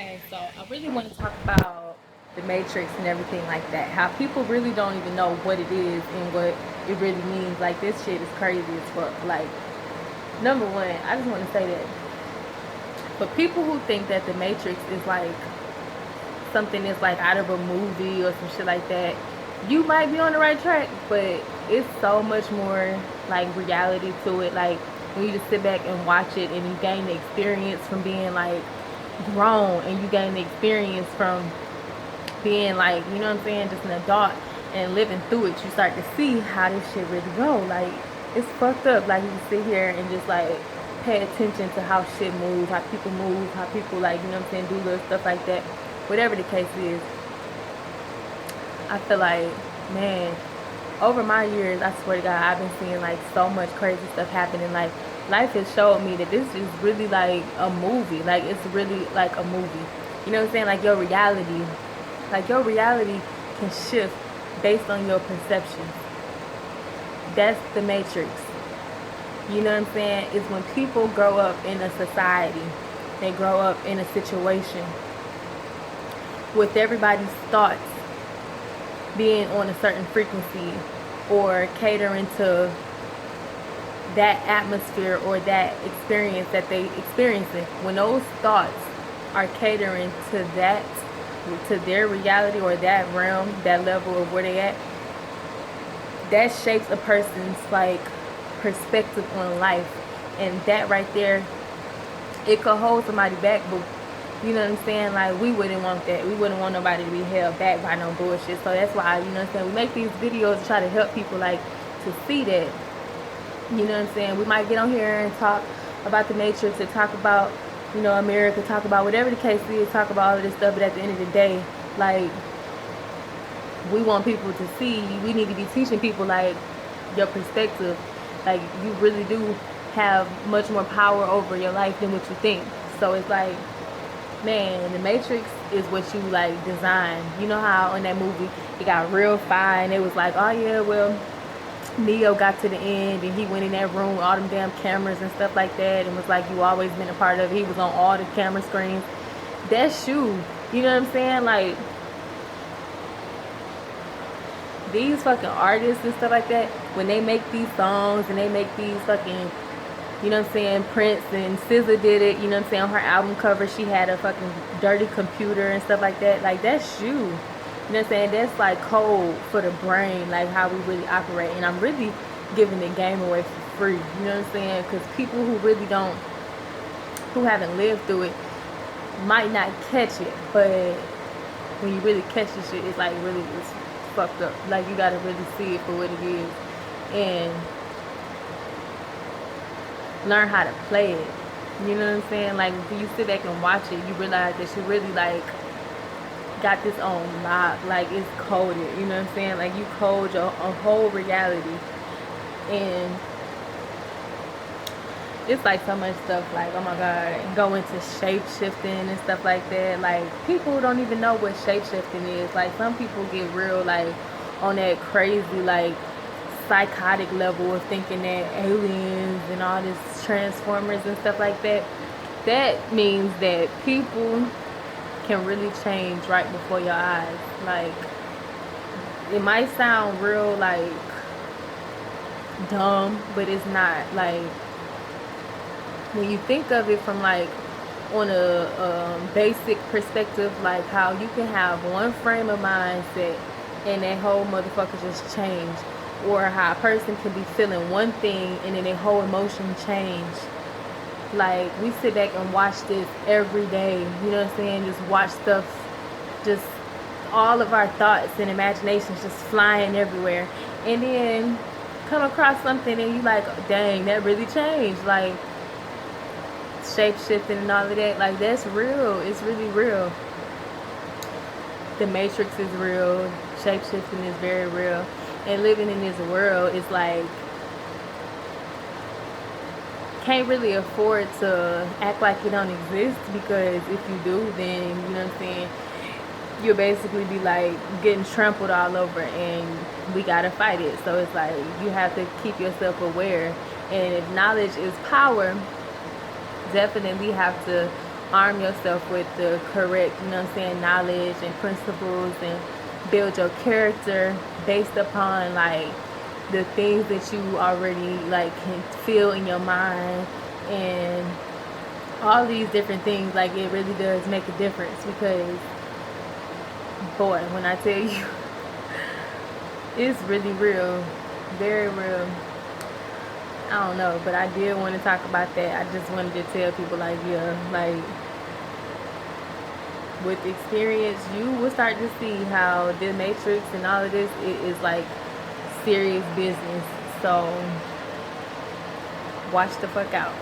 Okay, so I really want to talk about the Matrix and everything like that. How people really don't even know what it is and what it really means. Like, this shit is crazy as fuck. Like, number one, I just want to say that for people who think that the Matrix is like something that's like out of a movie or some shit like that, you might be on the right track, but it's so much more like reality to it. Like, when you just sit back and watch it and you gain the experience from being like grown, and you gain the experience from being like, you know what I'm saying, just an adult and living through it, you start to see how this shit really go. Like, it's fucked up. Like, you sit here and just like pay attention to how shit moves, how people move, how people, like, you know what I'm saying, do little stuff like that. Whatever the case is, I feel like, man, over my years, I swear to God, I've been seeing like so much crazy stuff happening. Like, life has showed me that this is really like a movie. Like, it's really like a movie. You know what I'm saying? Like your reality can shift based on your perception. That's the Matrix. You know what I'm saying? It's when people grow up in a society, they grow up in a situation with everybody's thoughts being on a certain frequency or catering to that atmosphere or that experience that they experiencing. When those thoughts are catering to that, to their reality or that realm, that level of where they at, that shapes a person's like perspective on life. And that right there, it could hold somebody back, but you know what I'm saying? Like, we wouldn't want that. We wouldn't want nobody to be held back by no bullshit. So that's why, you know what I'm saying, we make these videos to try to help people, like, to see that. You know what I'm saying? We might get on here and talk about the Matrix, to talk about, you know, America, talk about whatever the case is, talk about all of this stuff, but at the end of the day, like, we want people to see, we need to be teaching people, like, your perspective. Like, you really do have much more power over your life than what you think. So it's like, man, the Matrix is what you like design. You know how in that movie it got real fine. It was like, oh yeah, well, Neo got to the end and he went in that room with all them damn cameras and stuff like that, and was like, you always been a part of it. He was on all the camera screens. That's you. You know what I'm saying? Like, these fucking artists and stuff like that, when they make these songs and they make these fucking, you know what I'm saying, Prince and SZA did it, you know what I'm saying, on her album cover, she had a fucking dirty computer and stuff like that. Like, that's you. You know what I'm saying? That's like code for the brain, like how we really operate. And I'm really giving the game away for free. You know what I'm saying? Because people who really don't, who haven't lived through it, might not catch it. But when you really catch this shit, it's like really, it's fucked up. Like, you gotta really see it for what it is. And learn how to play it. You know what I'm saying? Like, when you sit back and watch it, you realize that she really like got this on lock. Like, it's coded. You know what I'm saying? Like, you code your a whole reality, and it's like so much stuff. Like, oh my god, go into shape shifting and stuff like that. Like, people don't even know what shape shifting is. Like, some people get real like on that crazy like psychotic level of thinking that aliens and all this transformers and stuff like that. That means that people can really change right before your eyes. Like, it might sound real like dumb, but it's not. Like, when you think of it from like on a basic perspective, like how you can have one frame of mindset and that whole motherfucker just change, or how a person can be feeling one thing and then their whole emotion change. Like, we sit back and watch this every day, you know what I'm saying? Just watch stuff, just all of our thoughts and imaginations just flying everywhere. And then come across something and you like, dang, that really changed. Like, shape shifting and all of that. Like, that's real. It's really real. The Matrix is real. Shape shifting is very real. And living in this world is like, can't really afford to act like it don't exist, because if you do, then, you know what I'm saying, you'll basically be like getting trampled all over, and we gotta fight it. So it's like, you have to keep yourself aware. And if knowledge is power, definitely have to arm yourself with the correct, you know what I'm saying, knowledge and principles, and build your character based upon like the things that you already like can feel in your mind, and all these different things. Like, it really does make a difference, because boy, when I tell you, it's really real, very real. I don't know, but I did want to talk about that. I just wanted to tell people, like, yeah, like, with experience, you will start to see how the Matrix and all of this is like serious business. So watch the fuck out.